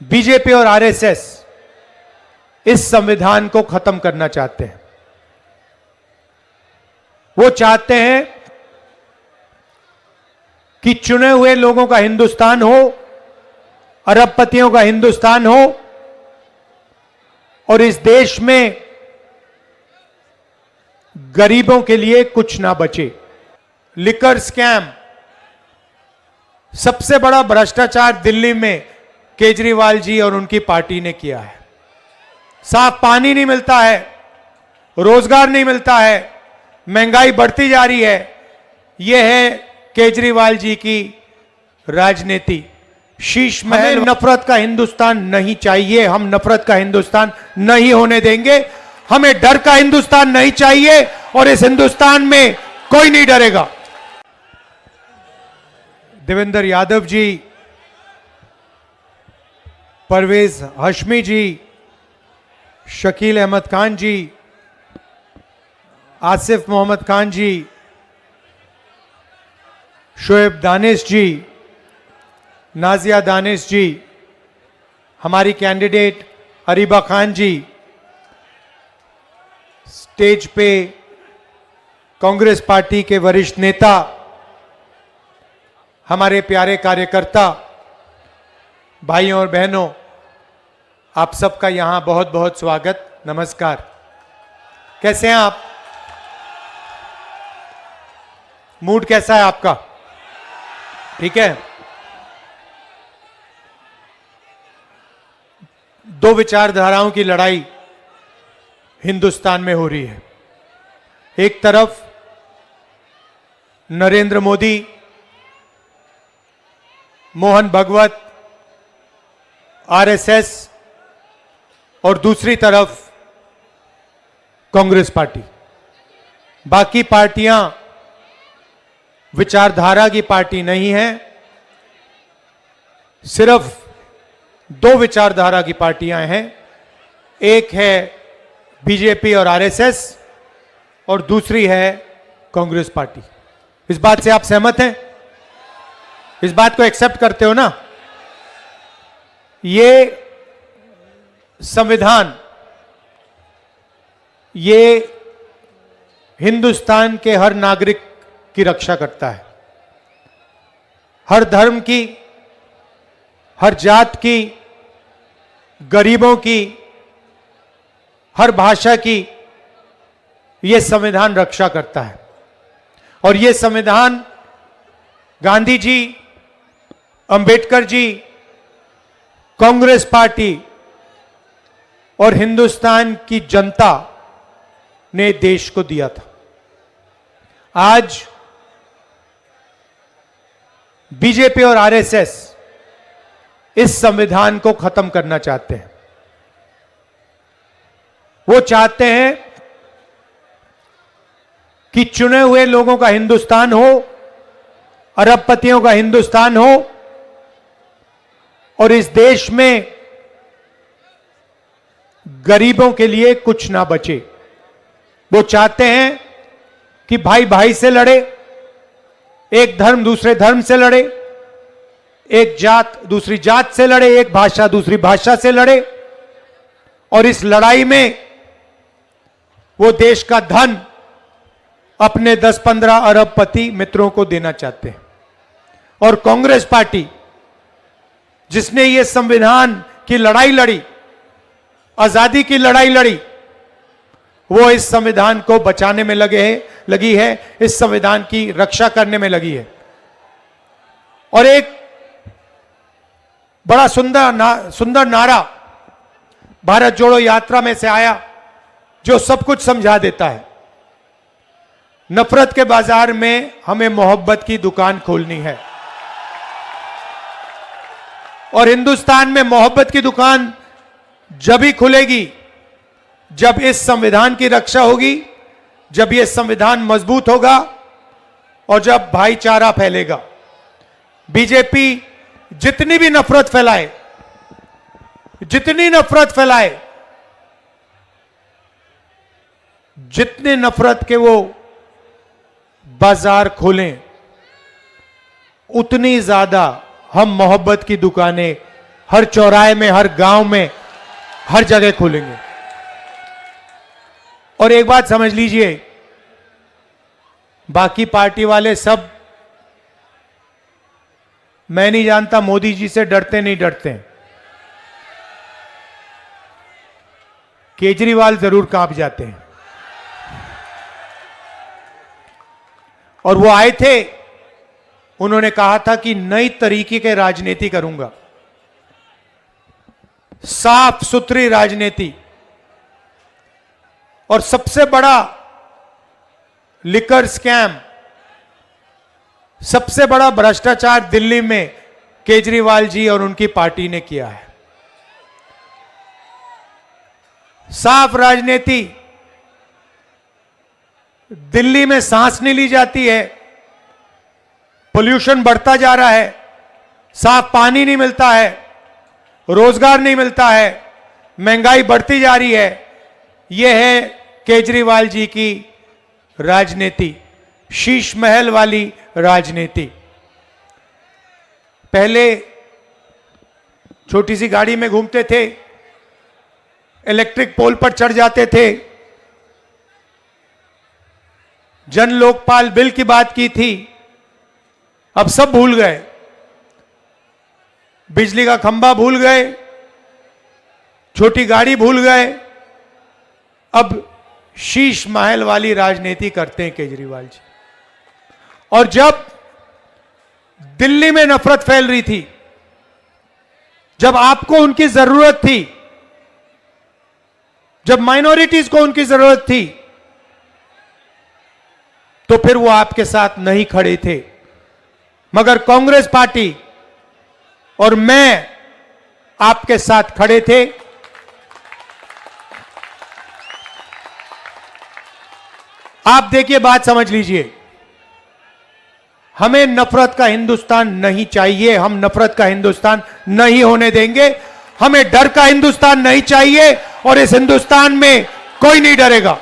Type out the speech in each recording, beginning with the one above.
BJP और RSS इस संविधान को खत्म करना चाहते हैं। वो चाहते हैं कि चुने हुए लोगों का हिंदुस्तान हो, अरबपतियों का हिंदुस्तान हो और इस देश में गरीबों के लिए कुछ ना बचे। लिकर स्कैम, सबसे बड़ा भ्रष्टाचार दिल्ली में केजरीवाल जी और उनकी पार्टी ने किया है। साफ पानी नहीं मिलता है, रोजगार नहीं मिलता है, महंगाई बढ़ती जा रही है। यह है केजरीवाल जी की राजनीति। शीश महल, नफरत का हिंदुस्तान नहीं चाहिए। हम नफरत का हिंदुस्तान नहीं होने देंगे। हमें डर का हिंदुस्तान नहीं चाहिए और इस हिंदुस्तान में कोई नहीं डरेगा। देवेंद्र यादव जी, परवेज हाशमी जी, शकील अहमद खान जी, आसिफ मोहम्मद खान जी, शोएब दानिश जी, नाजिया दानिश जी, हमारी कैंडिडेट अरीबा खान जी, स्टेज पे कांग्रेस पार्टी के वरिष्ठ नेता, हमारे प्यारे कार्यकर्ता, भाइयों और बहनों, आप सबका यहां बहुत बहुत स्वागत, नमस्कार। कैसे हैं आप? मूड कैसा है आपका? ठीक है। दो विचारधाराओं की लड़ाई हिंदुस्तान में हो रही है। एक तरफ नरेंद्र मोदी, मोहन भगवत, आरएसएस और दूसरी तरफ कांग्रेस पार्टी। बाकी पार्टियां विचारधारा की पार्टी नहीं है। सिर्फ दो विचारधारा की पार्टियां हैं। एक है बीजेपी और आरएसएस और दूसरी है कांग्रेस पार्टी। इस बात से आप सहमत हैं? इस बात को एक्सेप्ट करते हो ना? ये संविधान, ये हिंदुस्तान के हर नागरिक की रक्षा करता है। हर धर्म की, हर जात की, गरीबों की, हर भाषा की यह संविधान रक्षा करता है। और यह संविधान गांधी जी, अंबेडकर जी, कांग्रेस पार्टी और हिंदुस्तान की जनता ने देश को दिया था। आज बीजेपी और आरएसएस इस संविधान को खत्म करना चाहते हैं। वो चाहते हैं कि चुने हुए लोगों का हिंदुस्तान हो, अरबपतियों का हिंदुस्तान हो और इस देश में गरीबों के लिए कुछ ना बचे। वो चाहते हैं कि भाई भाई से लड़े, एक धर्म दूसरे धर्म से लड़े, एक जात दूसरी जात से लड़े, एक भाषा दूसरी भाषा से लड़े और इस लड़ाई में वो देश का धन अपने 10-15 अरबपति मित्रों को देना चाहते हैं। और कांग्रेस पार्टी, जिसने ये संविधान की लड़ाई लड़ी, आजादी की लड़ाई लड़ी, वो इस संविधान को बचाने में लगी है, इस संविधान की रक्षा करने में लगी है। और एक बड़ा सुंदर नारा भारत जोड़ो यात्रा में से आया, जो सब कुछ समझा देता है। नफरत के बाजार में हमें मोहब्बत की दुकान खोलनी है और हिंदुस्तान में मोहब्बत की दुकान जब ही खुलेगी जब इस संविधान की रक्षा होगी, जब यह संविधान मजबूत होगा और जब भाईचारा फैलेगा। बीजेपी जितनी भी नफरत फैलाए, जितनी नफरत के वो बाजार खोलें, उतनी ज्यादा हम मोहब्बत की दुकानें हर चौराहे में, हर गांव में, हर जगह खोलेंगे। और एक बात समझ लीजिए, बाकी पार्टी वाले सब, मैं नहीं जानता मोदी जी से डरते नहीं डरते, केजरीवाल जरूर कांप जाते हैं। और वो आए थे, उन्होंने कहा था कि नई तरीके के राजनीति करूंगा, साफ सुथरी राजनीति। और सबसे बड़ा लिकर स्कैम, सबसे बड़ा भ्रष्टाचार दिल्ली में केजरीवाल जी और उनकी पार्टी ने किया है। साफ राजनीति, दिल्ली में सांस नहीं ली जाती है, पोल्यूशन बढ़ता जा रहा है, साफ पानी नहीं मिलता है, रोजगार नहीं मिलता है, महंगाई बढ़ती जा रही है। यह है केजरीवाल जी की राजनीति, शीश महल वाली राजनीति। पहले छोटी सी गाड़ी में घूमते थे, इलेक्ट्रिक पोल पर चढ़ जाते थे, जन लोकपाल बिल की बात की थी, अब सब भूल गए। बिजली का खंभा भूल गए, छोटी गाड़ी भूल गए, अब शीश महल वाली राजनीति करते हैं केजरीवाल जी। और जब दिल्ली में नफरत फैल रही थी, जब आपको उनकी जरूरत थी, जब माइनॉरिटीज को उनकी जरूरत थी, तो फिर वो आपके साथ नहीं खड़े थे। मगर कांग्रेस पार्टी और मैं आपके साथ खड़े थे। आप देखिए, बात समझ लीजिए, हमें नफरत का हिंदुस्तान नहीं चाहिए, हम नफरत का हिंदुस्तान नहीं होने देंगे। हमें डर का हिंदुस्तान नहीं चाहिए, और इस हिंदुस्तान में कोई नहीं डरेगा।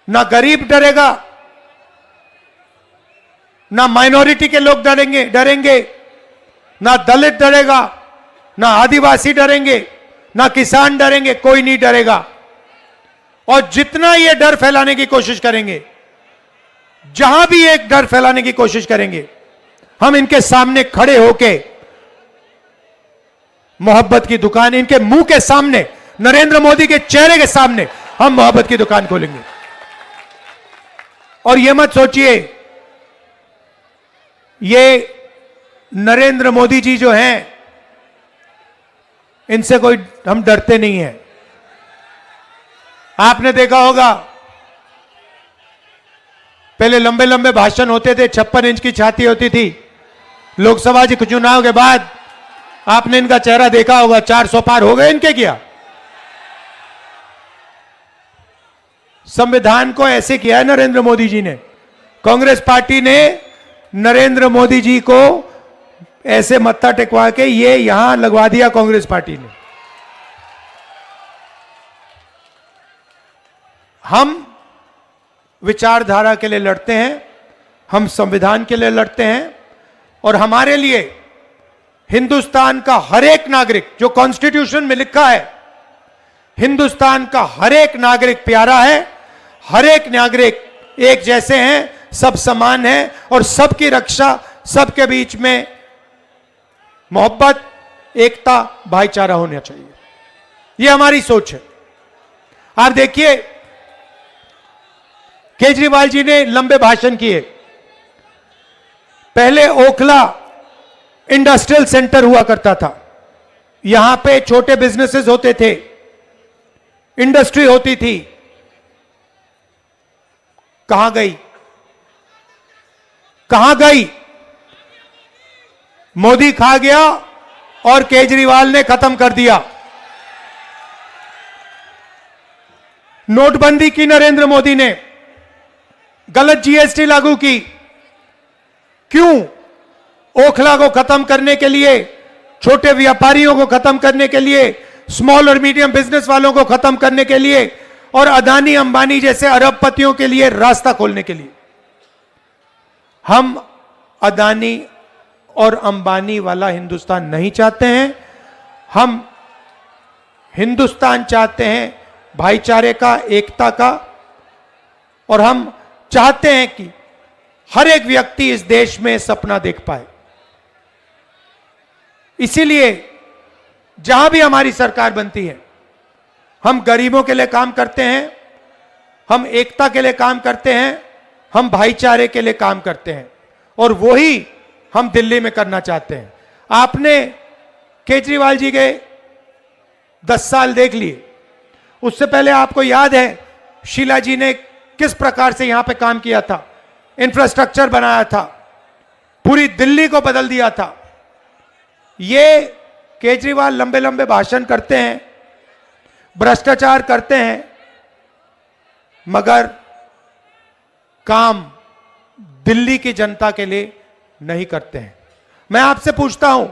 ना गरीब डरेगा, ना माइनॉरिटी के लोग डरेंगे, ना दलित डरेगा, ना आदिवासी डरेंगे, ना किसान डरेंगे, कोई नहीं डरेगा। और जितना ये डर फैलाने की कोशिश करेंगे, जहां भी एक डर फैलाने की कोशिश करेंगे, हम इनके सामने खड़े होके मोहब्बत की दुकान, इनके मुंह के सामने, नरेंद्र मोदी के चेहरे के सामने हम मोहब्बत की दुकान खोलेंगे। और यह मत सोचिए, ये नरेंद्र मोदी जी जो हैं, इनसे कोई हम डरते नहीं हैं। आपने देखा होगा, पहले लंबे लंबे भाषण होते थे, 56 इंच की छाती होती थी। लोकसभा के चुनाव के बाद आपने इनका चेहरा देखा होगा, 400 पार हो गए इनके क्या? संविधान को ऐसे किया है नरेंद्र मोदी जी ने। कांग्रेस पार्टी ने नरेंद्र मोदी जी को ऐसे मत्था टेकवा के ये यहां लगवा दिया कांग्रेस पार्टी ने। हम विचारधारा के लिए लड़ते हैं, हम संविधान के लिए लड़ते हैं, और हमारे लिए हिंदुस्तान का हर एक नागरिक, जो कॉन्स्टिट्यूशन में लिखा है, हिंदुस्तान का हर एक नागरिक प्यारा है। हर एक नागरिक एक जैसे हैं, सब समान हैं, और सबकी रक्षा, सबके बीच में मोहब्बत, एकता, भाईचारा होना चाहिए। यह हमारी सोच है। आप देखिए, केजरीवाल जी ने लंबे भाषण किए। पहले ओखला इंडस्ट्रियल सेंटर हुआ करता था, यहां पे छोटे बिजनेसेस होते थे, इंडस्ट्री होती थी। कहां गई? कहां गई? मोदी खा गया और केजरीवाल ने खत्म कर दिया। नोटबंदी की नरेंद्र मोदी ने, गलत जीएसटी लागू की। क्यों? ओखला को खत्म करने के लिए, छोटे व्यापारियों को खत्म करने के लिए, स्मॉल और मीडियम बिजनेस वालों को खत्म करने के लिए, और अदानी अंबानी जैसे अरबपतियों के लिए रास्ता खोलने के लिए। हम अदानी और अंबानी वाला हिंदुस्तान नहीं चाहते हैं। हम हिंदुस्तान चाहते हैं भाईचारे का, एकता का, और हम चाहते हैं कि हर एक व्यक्ति इस देश में सपना देख पाए। इसीलिए जहां भी हमारी सरकार बनती है, हम गरीबों के लिए काम करते हैं, हम एकता के लिए काम करते हैं, हम भाईचारे के लिए काम करते हैं, और वही हम दिल्ली में करना चाहते हैं। आपने केजरीवाल जी के 10 साल देख लिए। उससे पहले आपको याद है शीला जी ने किस प्रकार से यहां पे काम किया था, इंफ्रास्ट्रक्चर बनाया था, पूरी दिल्ली को बदल दिया था। ये केजरीवाल लंबे लंबे भाषण करते हैं, भ्रष्टाचार करते हैं, मगर काम दिल्ली की जनता के लिए नहीं करते हैं। मैं आपसे पूछता हूं,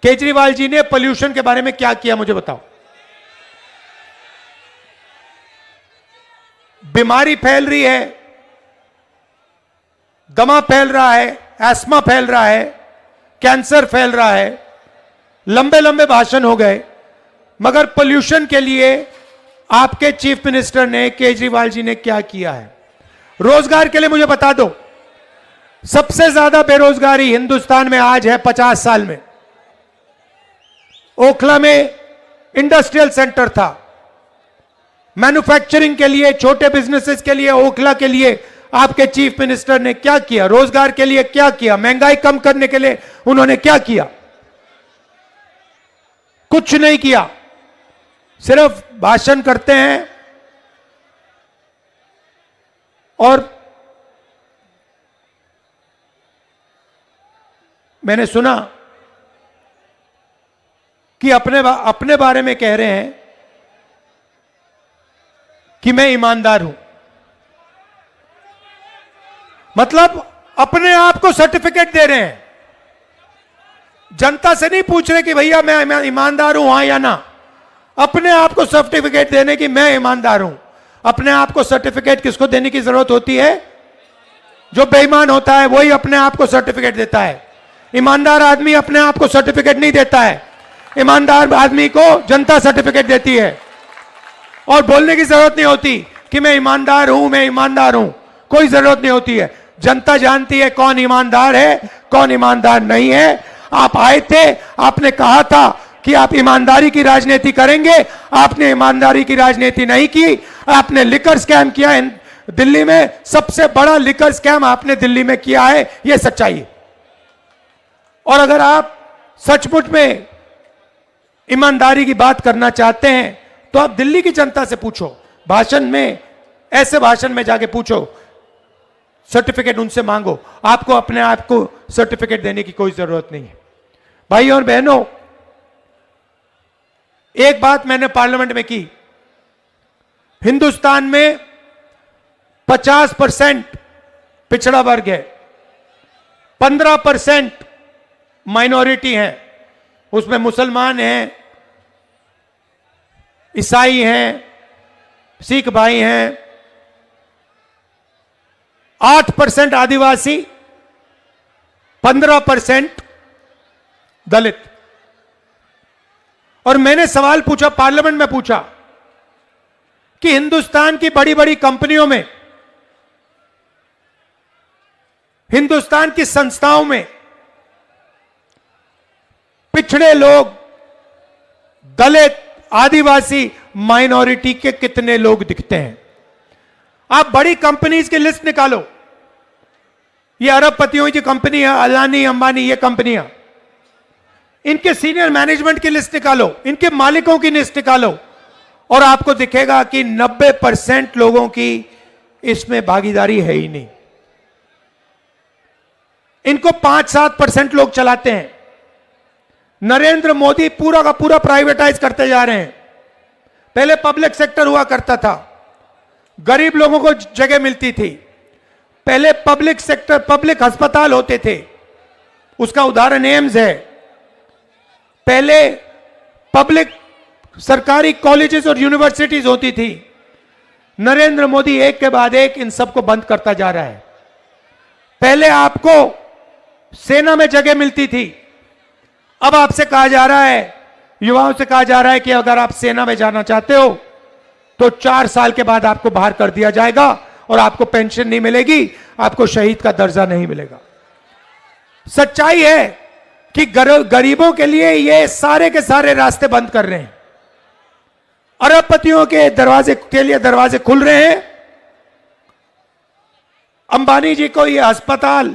केजरीवाल जी ने पोल्यूशन के बारे में क्या किया, मुझे बताओ। बीमारी फैल रही है, दमा फैल रहा है, एस्मा फैल रहा है, कैंसर फैल रहा है, लंबे लंबे भाषण हो गए, मगर पोल्यूशन के लिए आपके चीफ मिनिस्टर ने, केजरीवाल जी ने क्या किया है? रोजगार के लिए मुझे बता दो। सबसे ज्यादा बेरोजगारी हिंदुस्तान में आज है 50 साल में। ओखला में इंडस्ट्रियल सेंटर था, मैन्युफैक्चरिंग के लिए, छोटे बिजनेसेस के लिए, ओखला के लिए आपके चीफ मिनिस्टर ने क्या किया? रोजगार के लिए क्या किया? महंगाई कम करने के लिए उन्होंने क्या किया? कुछ नहीं किया, सिर्फ भाषण करते हैं। और मैंने सुना कि अपने बारे में कह रहे हैं कि मैं ईमानदार हूं। मतलब अपने आप को सर्टिफिकेट दे रहे हैं, जनता से नहीं पूछ रहे कि भैया मैं ईमानदार हूं, हां या ना। अपने आप को सर्टिफिकेट देने की मैं ईमानदार हूं। अपने आप को सर्टिफिकेट किसको देने की जरूरत होती है? जो बेईमान होता है वही अपने आप को सर्टिफिकेट देता है। ईमानदार आदमी अपने आप को सर्टिफिकेट नहीं देता है। ईमानदार आदमी को जनता सर्टिफिकेट देती है, और बोलने की जरूरत नहीं होती कि मैं ईमानदार हूं, मैं ईमानदार हूं। कोई जरूरत नहीं होती है। जनता जानती है कौन ईमानदार है, कौन ईमानदार नहीं है। आप आए थे, आपने कहा था कि आप ईमानदारी की राजनीति करेंगे, आपने ईमानदारी की राजनीति नहीं की। आपने लिकर स्कैम किया दिल्ली में, सबसे बड़ा लिकर स्कैम आपने दिल्ली में किया है, यह सच्चाई है। और अगर आप सचमुच में ईमानदारी की बात करना चाहते हैं तो आप दिल्ली की जनता से पूछो, भाषण में, ऐसे भाषण में जाके पूछो, सर्टिफिकेट उनसे मांगो। आपको अपने आप को सर्टिफिकेट देने की कोई जरूरत नहीं है। भाइयों और बहनों, एक बात मैंने पार्लियामेंट में की, हिंदुस्तान में 50% पिछड़ा वर्ग है, 15% माइनॉरिटी है। उसमें मुसलमान हैं, ईसाई हैं, सिख भाई हैं, 8% आदिवासी, 15% दलित। और मैंने सवाल पूछा, पार्लियामेंट में पूछा कि हिंदुस्तान की बड़ी बड़ी कंपनियों में, हिंदुस्तान की संस्थाओं में पिछड़े लोग, दलित, आदिवासी, माइनॉरिटी के कितने लोग दिखते हैं? आप बड़ी कंपनीज की लिस्ट निकालो। ये अरबपतियों की कंपनी है, अदानी, अंबानी, ये कंपनियां, इनके सीनियर मैनेजमेंट की लिस्ट निकालो, इनके मालिकों की लिस्ट निकालो, और आपको दिखेगा कि 90% लोगों की इसमें भागीदारी है ही नहीं। इनको 5-7% लोग चलाते हैं। नरेंद्र मोदी पूरा का पूरा प्राइवेटाइज करते जा रहे हैं। पहले पब्लिक सेक्टर हुआ करता था, गरीब लोगों को जगह मिलती थी। पहले पब्लिक सेक्टर, पब्लिक अस्पताल होते थे, उसका उदाहरण एम्स है। पहले पब्लिक सरकारी कॉलेजेस और यूनिवर्सिटीज होती थी। नरेंद्र मोदी एक के बाद एक इन सबको बंद करता जा रहा है। पहले आपको सेना में जगह मिलती थी। अब आपसे कहा जा रहा है, युवाओं से कहा जा रहा है कि अगर आप सेना में जाना चाहते हो तो 4 साल के बाद आपको बाहर कर दिया जाएगा और आपको पेंशन नहीं मिलेगी, आपको शहीद का दर्जा नहीं मिलेगा। सच्चाई है कि गरीबों के लिए ये सारे के सारे रास्ते बंद कर रहे हैं। अरबपतियों के दरवाजे के लिए दरवाजे खुल रहे हैं। अंबानी जी को ये अस्पताल,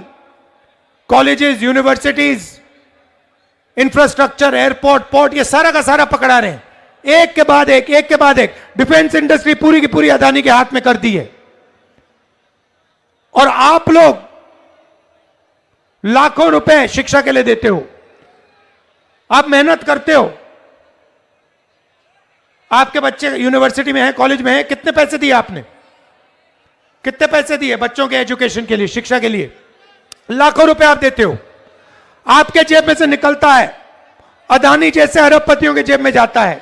colleges, universities, infrastructure, airport, port, ये सारा का सारा पकड़ा रहे हैं। एक के बाद एक, एक के बाद एक। डिफेंस इंडस्ट्री पूरी की पूरी अदानी के हाथ में कर दी है। और आप लोग लाखों रुपए शिक्षा के लिए देते हो, आप मेहनत करते हो, आपके बच्चे यूनिवर्सिटी में हैं, कॉलेज में हैं, कितने पैसे दिए आपने? कितने पैसे दिए बच्चों के एजुकेशन के लिए, शिक्षा के लिए? लाखों रुपए आप देते हो। आपके जेब में से निकलता है, अदानी जैसे अरबपतियों के जेब में जाता है,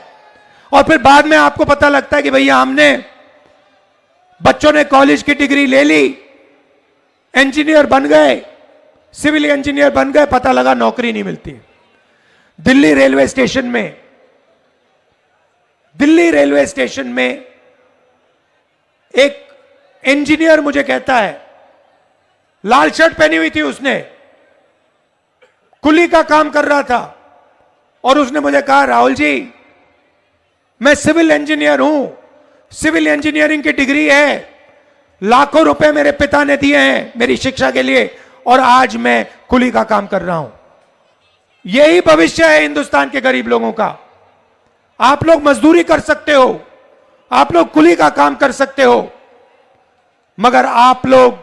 और फिर बाद में आपको पता लगता है कि भैया हमने, बच्चों ने कॉलेज की डिग्री ले ली, इंजीनियर बन गए, सिविल इंजीनियर बन गए, पता लगा नौकरी नहीं मिलती। दिल्ली रेलवे स्टेशन में एक इंजीनियर मुझे कहता है, लाल शर्ट पहनी हुई थी उसने, कुली का काम कर रहा था, और उसने मुझे कहा, राहुल जी मैं सिविल इंजीनियर हूं, सिविल इंजीनियरिंग की डिग्री है, लाखों रुपए मेरे पिता ने दिए हैं मेरी शिक्षा के लिए, और आज मैं कुली का काम कर रहा हूं। यही भविष्य है हिंदुस्तान के गरीब लोगों का। आप लोग मजदूरी कर सकते हो, आप लोग कुली का काम कर सकते हो, मगर आप लोग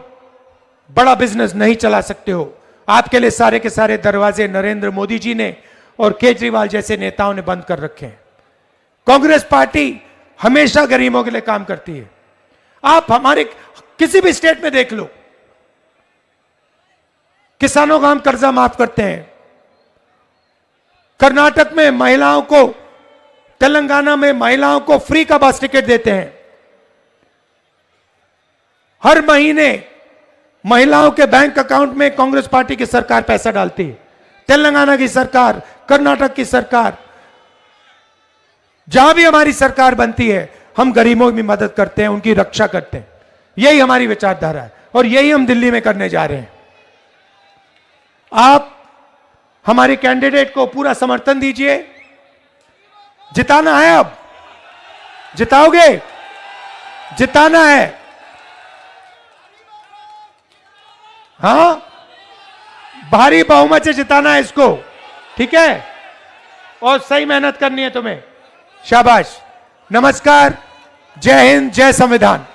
बड़ा बिजनेस नहीं चला सकते हो। आपके लिए सारे के सारे दरवाजे नरेंद्र मोदी जी ने और केजरीवाल जैसे नेताओं ने बंद कर रखे हैं। कांग्रेस पार्टी हमेशा गरीबों के लिए काम करती है। आप हमारे किसी भी स्टेट में देख लो, किसानों का हम कर्जा माफ करते हैं। कर्नाटक में महिलाओं को, तेलंगाना में महिलाओं को फ्री का बस टिकट देते हैं। हर महीने महिलाओं के बैंक अकाउंट में कांग्रेस पार्टी की सरकार पैसा डालती है। तेलंगाना की सरकार, कर्नाटक की सरकार, जहां भी हमारी सरकार बनती है, हम गरीबों की मदद करते हैं, उनकी रक्षा करते हैं। यही हमारी विचारधारा है और यही हम दिल्ली में करने जा रहे हैं। आप हमारे कैंडिडेट को पूरा समर्थन दीजिए। जिताना है, अब जिताओगे? जिताना है, हां, भारी बहुमत से जिताना है इसको, ठीक है? और सही मेहनत करनी है तुम्हें। शाबाश, नमस्कार, जय हिंद, जय संविधान।